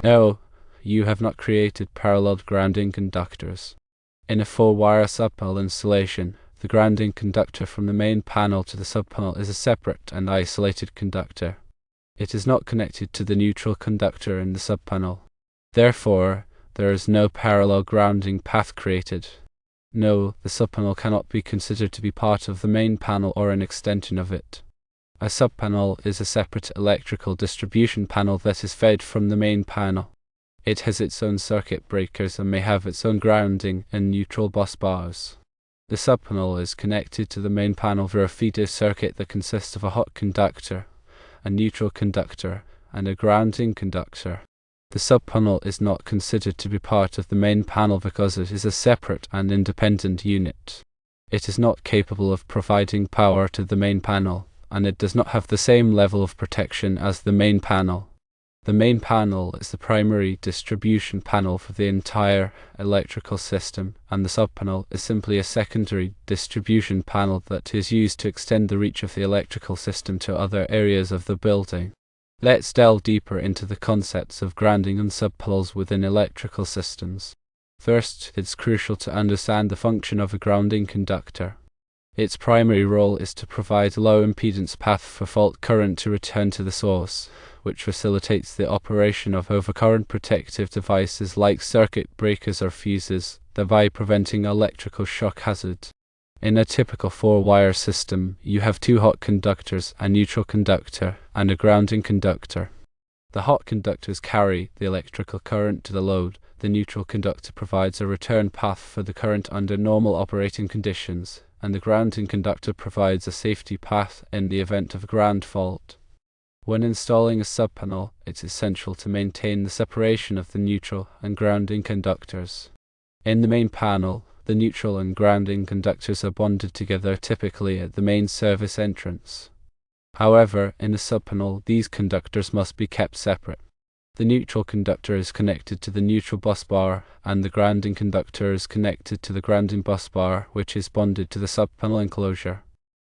No, you have not created parallel grounding conductors. In a 4-wire subpanel installation, the grounding conductor from the main panel to the subpanel is a separate and isolated conductor. It is not connected to the neutral conductor in the subpanel. Therefore, there is no parallel grounding path created. No, the subpanel cannot be considered to be part of the main panel or an extension of it. A subpanel is a separate electrical distribution panel that is fed from the main panel. It has its own circuit breakers and may have its own grounding and neutral bus bars. The subpanel is connected to the main panel via a feeder circuit that consists of a hot conductor, a neutral conductor, and a grounding conductor. The subpanel is not considered to be part of the main panel because it is a separate and independent unit. It is not capable of providing power to the main panel, and it does not have the same level of protection as the main panel. The main panel is the primary distribution panel for the entire electrical system, and the subpanel is simply a secondary distribution panel that is used to extend the reach of the electrical system to other areas of the building. Let's delve deeper into the concepts of grounding and subpanels within electrical systems. First, it's crucial to understand the function of a grounding conductor. Its primary role is to provide a low impedance path for fault current to return to the source, which facilitates the operation of overcurrent protective devices like circuit breakers or fuses, thereby preventing electrical shock hazard. In a typical 4-wire system, you have 2 hot conductors, a neutral conductor, and a grounding conductor. The hot conductors carry the electrical current to the load. The neutral conductor provides a return path for the current under normal operating conditions, and the grounding conductor provides a safety path in the event of a ground fault. When installing a subpanel, it's essential to maintain the separation of the neutral and grounding conductors. In the main panel, the neutral and grounding conductors are bonded together typically at the main service entrance. However, in a subpanel, these conductors must be kept separate. The neutral conductor is connected to the neutral bus bar, and the grounding conductor is connected to the grounding bus bar, which is bonded to the subpanel enclosure.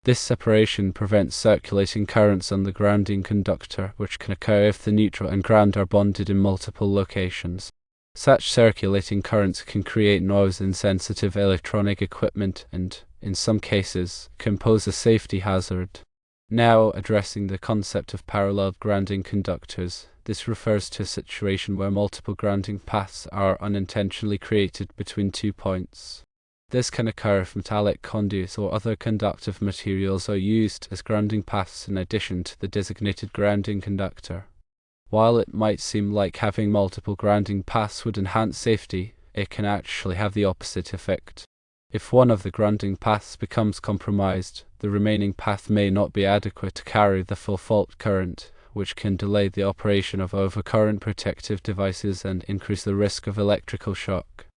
This separation prevents circulating currents on the grounding conductor, which can occur if the neutral and ground are bonded in multiple locations. Such circulating currents can create noise in sensitive electronic equipment and, in some cases, can pose a safety hazard. Now, addressing the concept of parallel grounding conductors, this refers to a situation where multiple grounding paths are unintentionally created between 2 points. This can occur if metallic conduits or other conductive materials are used as grounding paths in addition to the designated grounding conductor. While it might seem like having multiple grounding paths would enhance safety, it can actually have the opposite effect. If one of the grounding paths becomes compromised, the remaining path may not be adequate to carry the full fault current, which can delay the operation of overcurrent protective devices and increase the risk of electrical shock.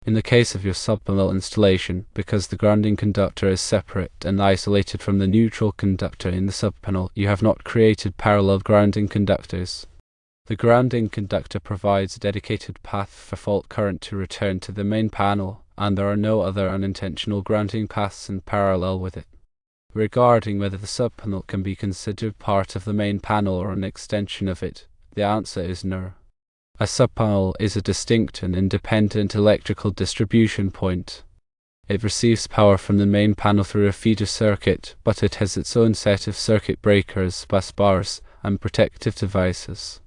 In the case of your subpanel installation, because the grounding conductor is separate and isolated from the neutral conductor in the subpanel, you have not created parallel grounding conductors. The grounding conductor provides a dedicated path for fault current to return to the main panel, and there are no other unintentional grounding paths in parallel with it. Regarding whether the subpanel can be considered part of the main panel or an extension of it, the answer is no. A subpanel is a distinct and independent electrical distribution point. It receives power from the main panel through a feeder circuit, but it has its own set of circuit breakers, bus bars, and protective devices.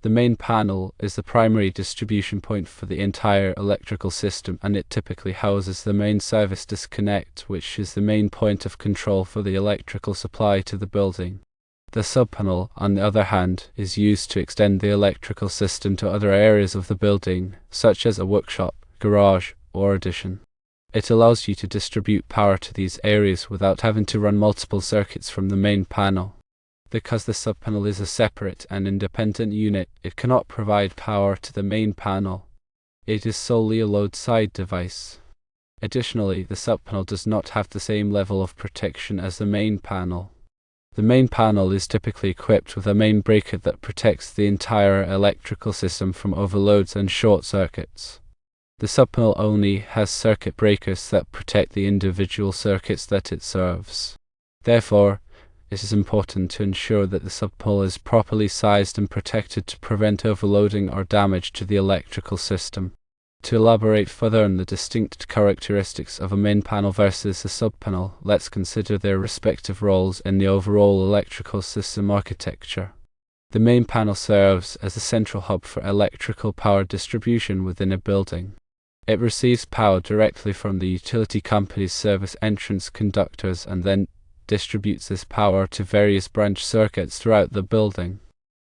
The main panel is the primary distribution point for the entire electrical system, and it typically houses the main service disconnect, which is the main point of control for the electrical supply to the building. The subpanel, on the other hand, is used to extend the electrical system to other areas of the building, such as a workshop, garage, or addition. It allows you to distribute power to these areas without having to run multiple circuits from the main panel. Because the subpanel is a separate and independent unit, it cannot provide power to the main panel. It is solely a load-side device. Additionally, the subpanel does not have the same level of protection as the main panel. The main panel is typically equipped with a main breaker that protects the entire electrical system from overloads and short circuits. The subpanel only has circuit breakers that protect the individual circuits that it serves. Therefore, It is important to ensure that the subpanel is properly sized and protected to prevent overloading or damage to the electrical system. To elaborate further on the distinct characteristics of a main panel versus a subpanel, let's consider their respective roles in the overall electrical system architecture. The main panel serves as a central hub for electrical power distribution within a building. It receives power directly from the utility company's service entrance conductors and then distributes this power to various branch circuits throughout the building.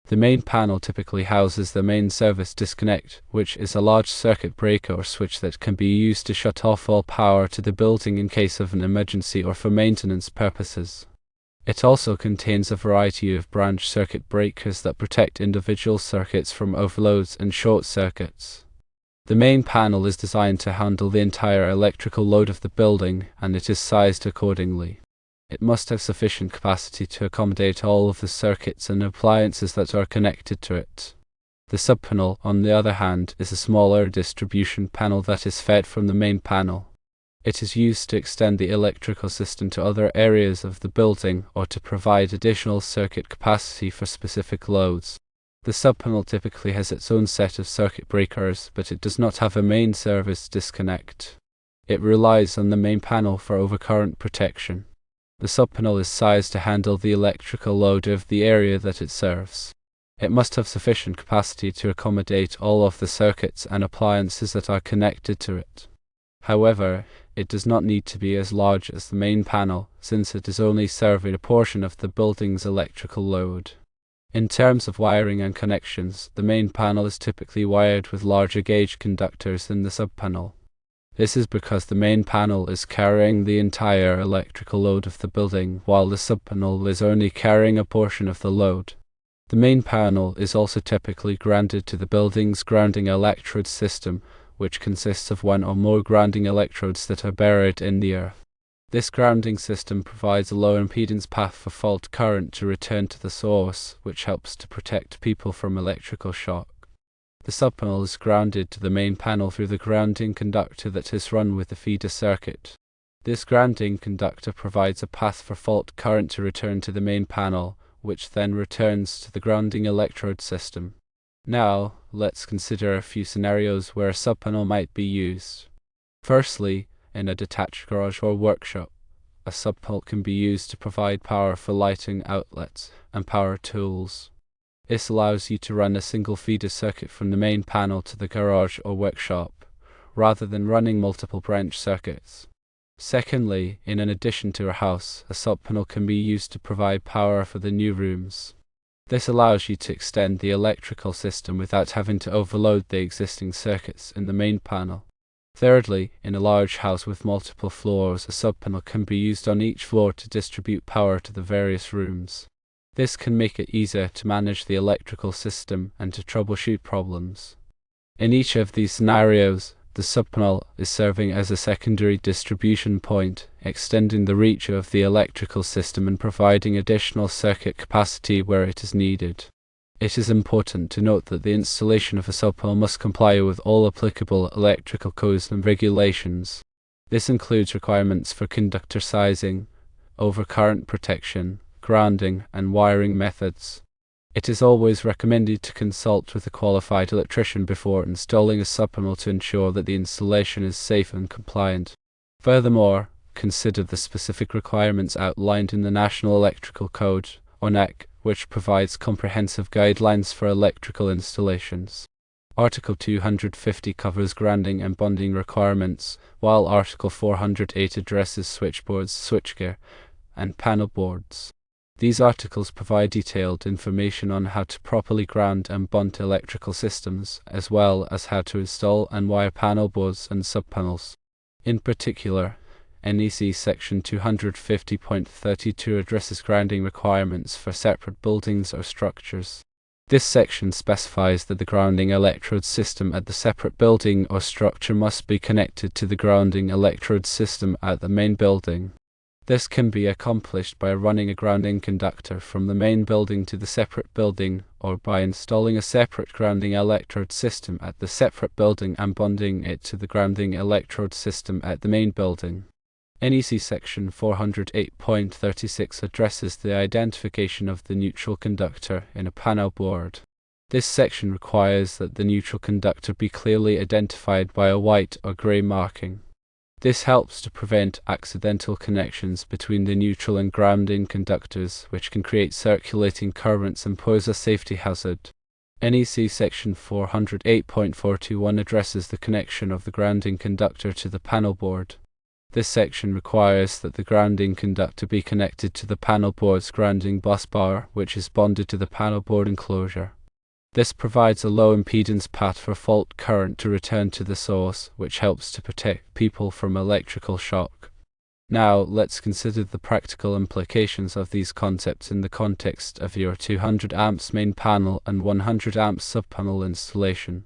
The main panel typically houses the main service disconnect, which is a large circuit breaker or switch that can be used to shut off all power to the building in case of an emergency or for maintenance purposes. It also contains a variety of branch circuit breakers that protect individual circuits from overloads and short circuits. The main panel is designed to handle the entire electrical load of the building, and it is sized accordingly. It must have sufficient capacity to accommodate all of the circuits and appliances that are connected to it. The subpanel, on the other hand, is a smaller distribution panel that is fed from the main panel. It is used to extend the electrical system to other areas of the building or to provide additional circuit capacity for specific loads. The subpanel typically has its own set of circuit breakers, but it does not have a main service disconnect. It relies on the main panel for overcurrent protection. The subpanel is sized to handle the electrical load of the area that it serves. It must have sufficient capacity to accommodate all of the circuits and appliances that are connected to it. However, it does not need to be as large as the main panel, since it is only serving a portion of the building's electrical load. In terms of wiring and connections, the main panel is typically wired with larger gauge conductors than the subpanel. This is because the main panel is carrying the entire electrical load of the building, while the subpanel is only carrying a portion of the load. The main panel is also typically grounded to the building's grounding electrode system, which consists of one or more grounding electrodes that are buried in the earth. This grounding system provides a low impedance path for fault current to return to the source, which helps to protect people from electrical shock. The subpanel is grounded to the main panel through the grounding conductor that is run with the feeder circuit. This grounding conductor provides a path for fault current to return to the main panel, which then returns to the grounding electrode system. Now, let's consider a few scenarios where a subpanel might be used. Firstly, in a detached garage or workshop, a subpanel can be used to provide power for lighting outlets and power tools. This allows you to run a single feeder circuit from the main panel to the garage or workshop, rather than running multiple branch circuits. Secondly, in an addition to a house, a subpanel can be used to provide power for the new rooms. This allows you to extend the electrical system without having to overload the existing circuits in the main panel. Thirdly, in a large house with multiple floors, a subpanel can be used on each floor to distribute power to the various rooms. This can make it easier to manage the electrical system and to troubleshoot problems. In each of these scenarios, the subpanel is serving as a secondary distribution point, extending the reach of the electrical system and providing additional circuit capacity where it is needed. It is important to note that the installation of a subpanel must comply with all applicable electrical codes and regulations. This includes requirements for conductor sizing, overcurrent protection, grounding, and wiring methods. It is always recommended to consult with a qualified electrician before installing a subpanel to ensure that the installation is safe and compliant. Furthermore, consider the specific requirements outlined in the National Electrical Code, or NEC, which provides comprehensive guidelines for electrical installations. Article 250 covers grounding and bonding requirements, while Article 408 addresses switchboards, switchgear, and panel boards. These articles provide detailed information on how to properly ground and bond electrical systems, as well as how to install and wire panel boards and subpanels. In particular, NEC Section 250.32 addresses grounding requirements for separate buildings or structures. This section specifies that the grounding electrode system at the separate building or structure must be connected to the grounding electrode system at the main building. This can be accomplished by running a grounding conductor from the main building to the separate building, or by installing a separate grounding electrode system at the separate building and bonding it to the grounding electrode system at the main building. NEC section 408.36 addresses the identification of the neutral conductor in a panel board. This section requires that the neutral conductor be clearly identified by a white or grey marking. This helps to prevent accidental connections between the neutral and grounding conductors, which can create circulating currents and pose a safety hazard. NEC section 408.421 addresses the connection of the grounding conductor to the panel board. This section requires that the grounding conductor be connected to the panel board's grounding bus bar, which is bonded to the panel board enclosure. This provides a low impedance path for fault current to return to the source, which helps to protect people from electrical shock. Now, let's consider the practical implications of these concepts in the context of your 200 amps main panel and 100 amps subpanel installation.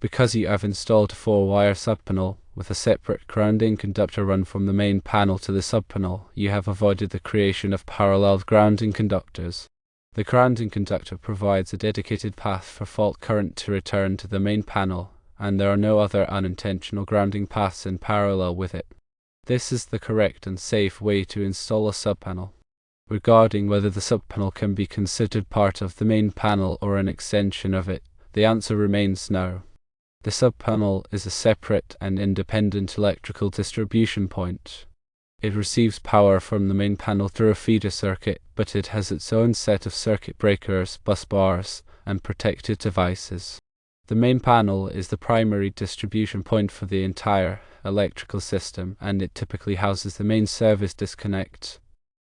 Because you have installed a 4-wire subpanel with a separate grounding conductor run from the main panel to the subpanel, you have avoided the creation of parallel grounding conductors. The grounding conductor provides a dedicated path for fault current to return to the main panel, and there are no other unintentional grounding paths in parallel with it. This is the correct and safe way to install a subpanel. Regarding whether the subpanel can be considered part of the main panel or an extension of it, the answer remains no. The subpanel is a separate and independent electrical distribution point. It receives power from the main panel through a feeder circuit, but it has its own set of circuit breakers, bus bars, and protected devices. The main panel is the primary distribution point for the entire electrical system, and it typically houses the main service disconnect.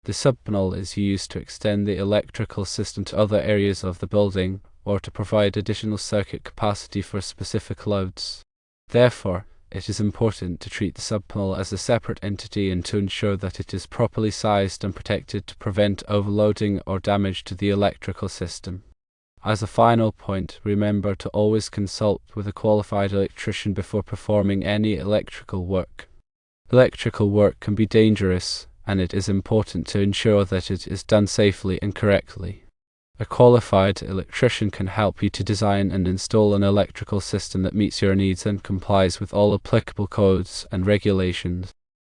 The subpanel is used to extend the electrical system to other areas of the building, or to provide additional circuit capacity for specific loads. Therefore, it is important to treat the subpanel as a separate entity and to ensure that it is properly sized and protected to prevent overloading or damage to the electrical system. As a final point, remember to always consult with a qualified electrician before performing any electrical work. Electrical work can be dangerous, and it is important to ensure that it is done safely and correctly. A qualified electrician can help you to design and install an electrical system that meets your needs and complies with all applicable codes and regulations.